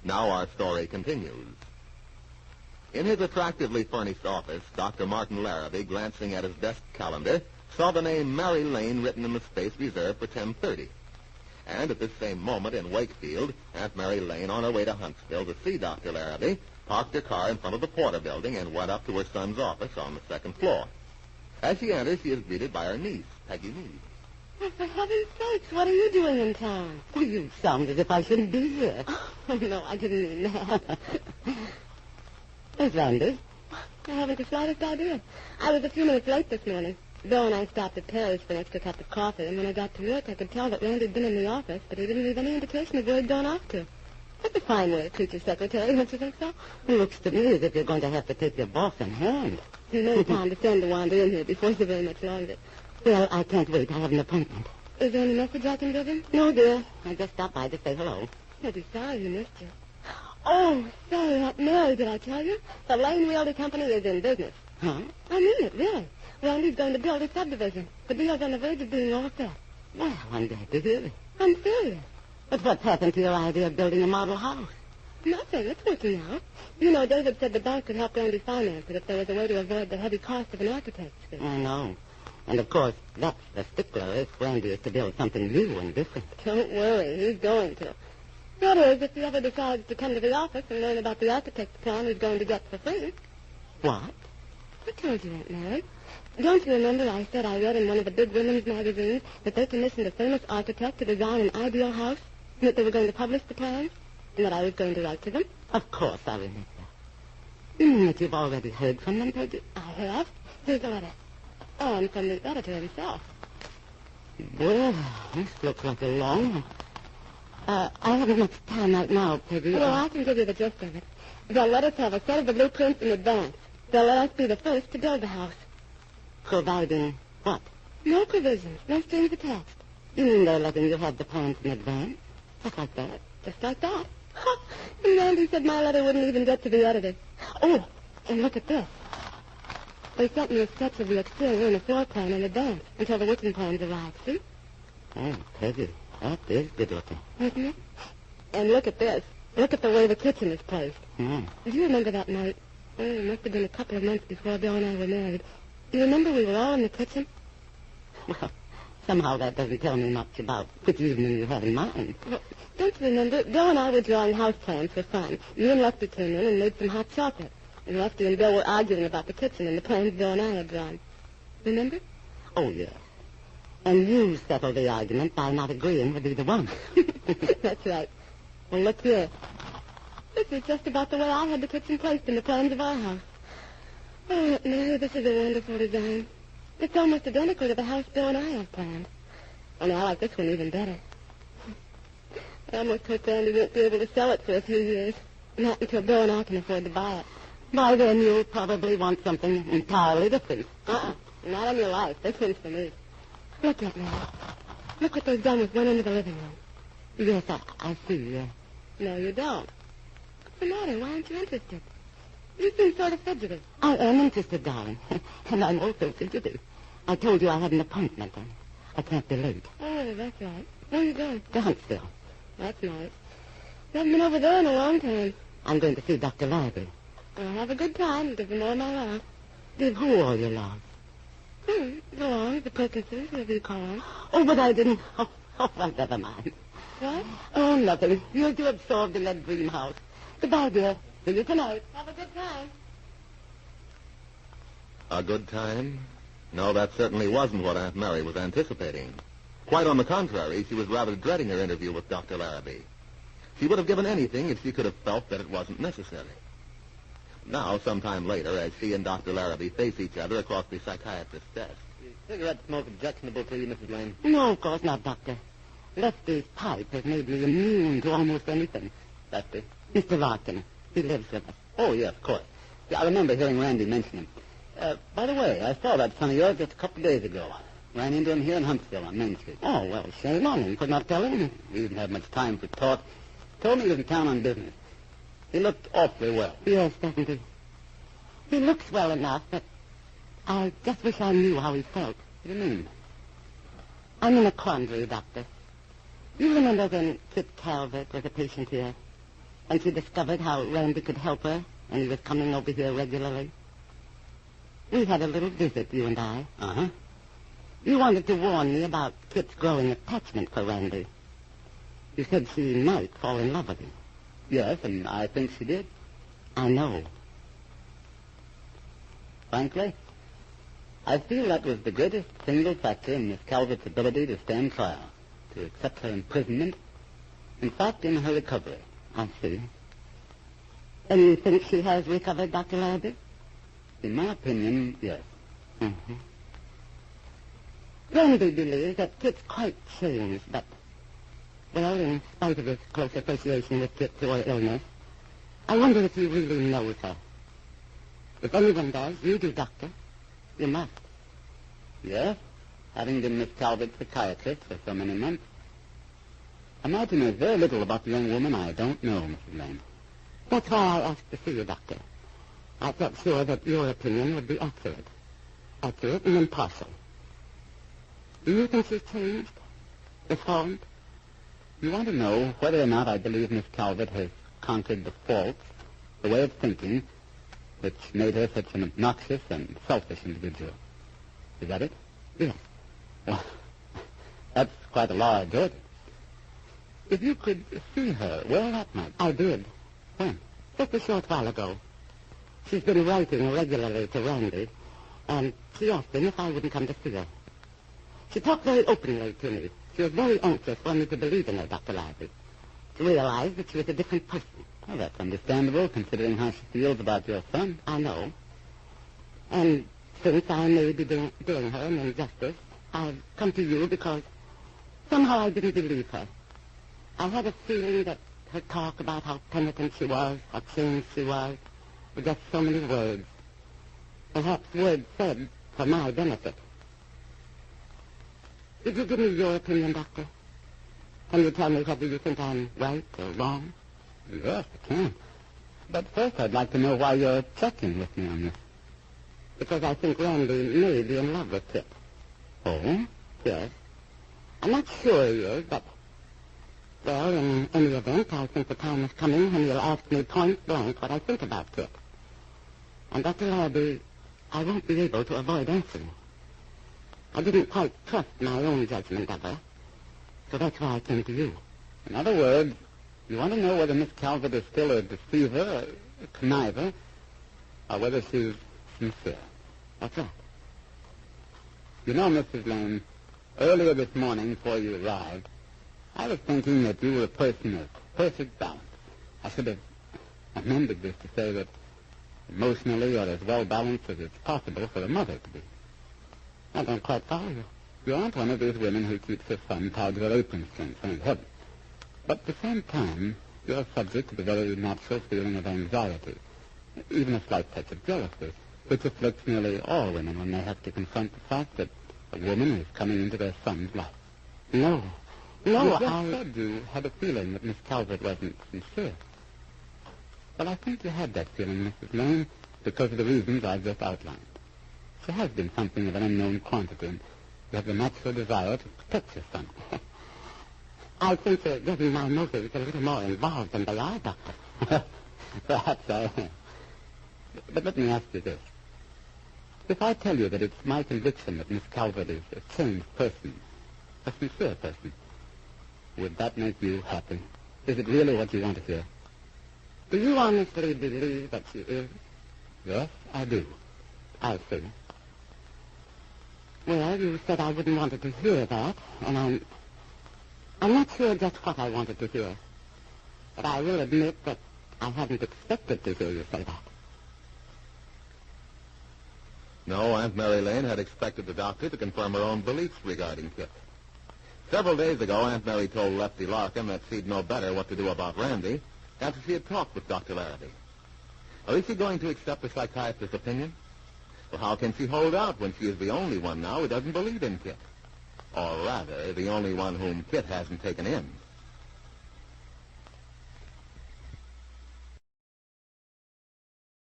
Now our story continues. In his attractively furnished office, Dr. Martin Larrabee, glancing at his desk calendar, saw the name Mary Lane written in the space reserved for 10:30. And at this same moment in Wakefield, Aunt Mary Lane, on her way to Huntsville to see Dr. Larrabee, parked her car in front of the Porter building and went up to her son's office on the second floor. As she enters, she is greeted by her niece, Peggy Meade. Oh, for heaven's sakes, what are you doing in town? Well, you sound as if I shouldn't be here. Oh, no, I didn't mean that. There's Randy. I haven't the slightest idea. I was a few minutes late this morning. Bill and I stopped at Terry's for an extra cup of coffee, and when I got to work, I could tell that Randy had been in the office, but he didn't leave any indication of where he'd gone off to. That's a fine way to treat your secretary, don't you think so? It looks to me as if you're going to have to take your boss in hand. No time to send to wander in here before so very much longer. Well, I can't wait. I have an appointment. Is there any message I can give him? No, dear. I just stopped by to say hello. I'd be sorry he missed you. Oh, sorry, Aunt Mary, did I tell you? The Lane Realty Company is in business. Huh? I mean it, really. Randy's going to build a subdivision. The deal's on the verge of being all set. Well, I'm glad to hear it. I'm serious. But what's happened to your idea of building a model house? Nothing. It's working out. You know, David said the bank could help Randy finance it if there was a way to avoid the heavy cost of an architect's fee. I know. And, of course, that's the stickler if Randy is to build something new and different. Don't worry. He's going to. That is, if he ever decides to come to the office and learn about the architect's plan he's going to get for free. What? I told you, Aunt Mary. Don't you remember I said I read in one of the big women's magazines that they commissioned a famous architect to design an ideal house, and that they were going to publish the plans, and that I was going to write to them? Of course I remember. You mean that you've already heard from them, Peggy? I have. Here's a letter. And from the editor himself. Well, this looks like a long one. I haven't much time right now, Peggy. Well, I can give you the gist of it. They'll let us have a set of the blueprints in advance. They'll let us be the first to build the house. Providing what? No provisions, no strings attached. You mean they're letting you have the plans in advance? Just like that? Just like that. And Randy said my letter wouldn't even get to the editor. Oh, and look at this. They sent me a sketch of the exterior and a floor plan in advance until the working plans arrived, see? Oh, Peggy, that is good looking. Isn't it? And look at this. Look at the way the kitchen is placed. Mm. Do you remember that night? Oh, it must have been a couple of months before Bill and I were married. Do you remember we were all in the kitchen? Well, somehow that doesn't tell me much about which evening you had in mind. Well, don't you remember? Bill and I were drawing house plans for fun. You and Lefty came in and made some hot chocolate. And Lefty and Bill were arguing about the kitchen and the plans Bill and I had drawn. Remember? Oh, yeah. And you settled the argument by not agreeing with either one. That's right. Well, look here. This is just about the way I had the kitchen placed in the plans of our house. Oh, Mary, this is a wonderful design. It's almost identical to the house Bill and I have planned. Only I like this one even better. I almost hope Randy won't be able to sell it for a few years. Not until Bill and I can afford to buy it. By then you'll probably want something entirely different. Not on your life. This one's for me. Look at me. Look what they've done with one end of the living room. Yes, I see, yeah. No, you don't. What's the matter? Why aren't you interested? You seem sort of fidgety. I am interested, darling. And I'm also fidgety. I told you I had an appointment, and I can't be late. Oh, that's right. Where are you going? To Huntsville. That's nice. You haven't been over there in a long time. I'm going to see Dr. Larrabee. Well, have a good time. Give him all my love. Give who all your love? The Longs, the Perkinses, whatever you call them. Oh, but I didn't. Oh, well, never mind. What? Oh, nothing. You're too absorbed in that dream house. Goodbye, dear. See you tonight. Have a good time. A good time? No, that certainly wasn't what Aunt Mary was anticipating. Quite on the contrary, she was rather dreading her interview with Dr. Larrabee. She would have given anything if she could have felt that it wasn't necessary. Now, sometime later, as she and Dr. Larrabee face each other across the psychiatrist's desk. Cigarette smoke objectionable to you, Mrs. Lane? No, of course not, Doctor. Lefty's pipe has made me immune to almost anything. Lefty? Mr. Larkin. He lives with us. Oh, yes, of course. Yeah, I remember hearing Randy mention him. By the way, I saw that son of yours just a couple of days ago. Ran into him here in Huntsville on Main Street. Oh, well, shame on him. Could not tell him. We didn't have much time for talk. Told me he was in town on business. He looked awfully well. Yes, doesn't he? He looks well enough, but I just wish I knew how he felt. What do you mean? I'm in a quandary, Doctor. You remember when Kit Calvert was a patient here? when she discovered how Randy could help her and he was coming over here regularly? We had a little visit, you and I. Uh-huh. You wanted to warn me about Kit's growing attachment for Randy. You said she might fall in love with him. Yes, and I think she did. I know. Frankly, I feel that was the greatest single factor in Miss Calvert's ability to stand trial, to accept her imprisonment, in fact, in her recovery. I see. And you think she has recovered, Dr. Larrabee? In my opinion, yes. Mm-hmm. Randy believes that Kit's quite changed, but, well, in spite of his close association with Kit through her illness, I wonder if he really knows her. If anyone does, you do, Doctor. You must. Yes, having been Miss Calvert's psychiatrist for so many months. I imagine there's very little about the young woman I don't know, Mrs. Lane. That's why I asked to see you, Doctor. I felt sure that your opinion would be accurate. Accurate and impartial. Do you think she's changed? Reformed? You want to know whether or not I believe Miss Calvert has conquered the faults, the way of thinking, which made her such an obnoxious and selfish individual. Is that it? Yes. Well, that's quite a large order. If you could see her, well, that might. I did. When? Just a short while ago. She's been writing regularly to Randy, and she asked him if I wouldn't come to see her. She talked very openly to me. She was very anxious for me to believe in her, Dr. Larrabee. To realize that she was a different person. Well, that's understandable, considering how she feels about your son. I know. And since I may be doing her an injustice, I've come to you because somehow I didn't believe her. I had a feeling that her talk about how penitent she was, how changed she was, were just so many words. Perhaps words said for my benefit. Did you give me your opinion, Doctor? Can you tell me whether you think I'm right or wrong? Yes, I can. But first I'd like to know why you're checking with me on this. Because I think Randy may be in love with Kit. Oh? Yes. I'm not sure he is, but... Well, in any event, I think the time is coming when you'll ask me point blank what I think about Kit. And Dr. Larrabee, I won't be able to avoid answering. I didn't quite trust my own judgment of her, so that's why I came to you. In other words, you want to know whether Miss Calvert is still a deceiver, a conniver, or whether she's sincere. That's right. You know, Mrs. Lane, earlier this morning before you arrived, I was thinking that you were a person of perfect balance. I should have amended this to say that emotionally you're as well balanced as it's possible for a mother to be. I don't quite follow you. You aren't one of those women who keeps her son tied to her apron string, thank heaven. But at the same time, you're subject to the very natural feeling of anxiety, even a slight touch of jealousy, which afflicts nearly all women when they have to confront the fact that a woman is coming into their son's life. No, You just said you had a feeling that Miss Calvert wasn't sincere. Well, I think you had that feeling, Mrs. Lane, because of the reasons I've just outlined. She has been something of an unknown quantity, and you have the natural desire to protect your son. I think you're getting my motives a little more involved than they are, Doctor. Perhaps I am. But let me ask you this. If I tell you that it's my conviction that Miss Calvert is a changed person, a sincere person, would that make you happy? Is it really what you want to hear? Do you honestly believe that she is? Yes, I do. I see. Well, you said I wouldn't want to hear that, and I'm not sure just what I wanted to hear. But I will admit that I hadn't expected to hear you say that. No, Aunt Mary Lane had expected the doctor to confirm her own beliefs regarding Kit. Several days ago, Aunt Mary told Lefty Larkin that she'd know better what to do about Randy after she had talked with Dr. Larrabee. Well, is she going to accept the psychiatrist's opinion? Well, how can she hold out when she is the only one now who doesn't believe in Kit? Or rather, the only one whom Kit hasn't taken in?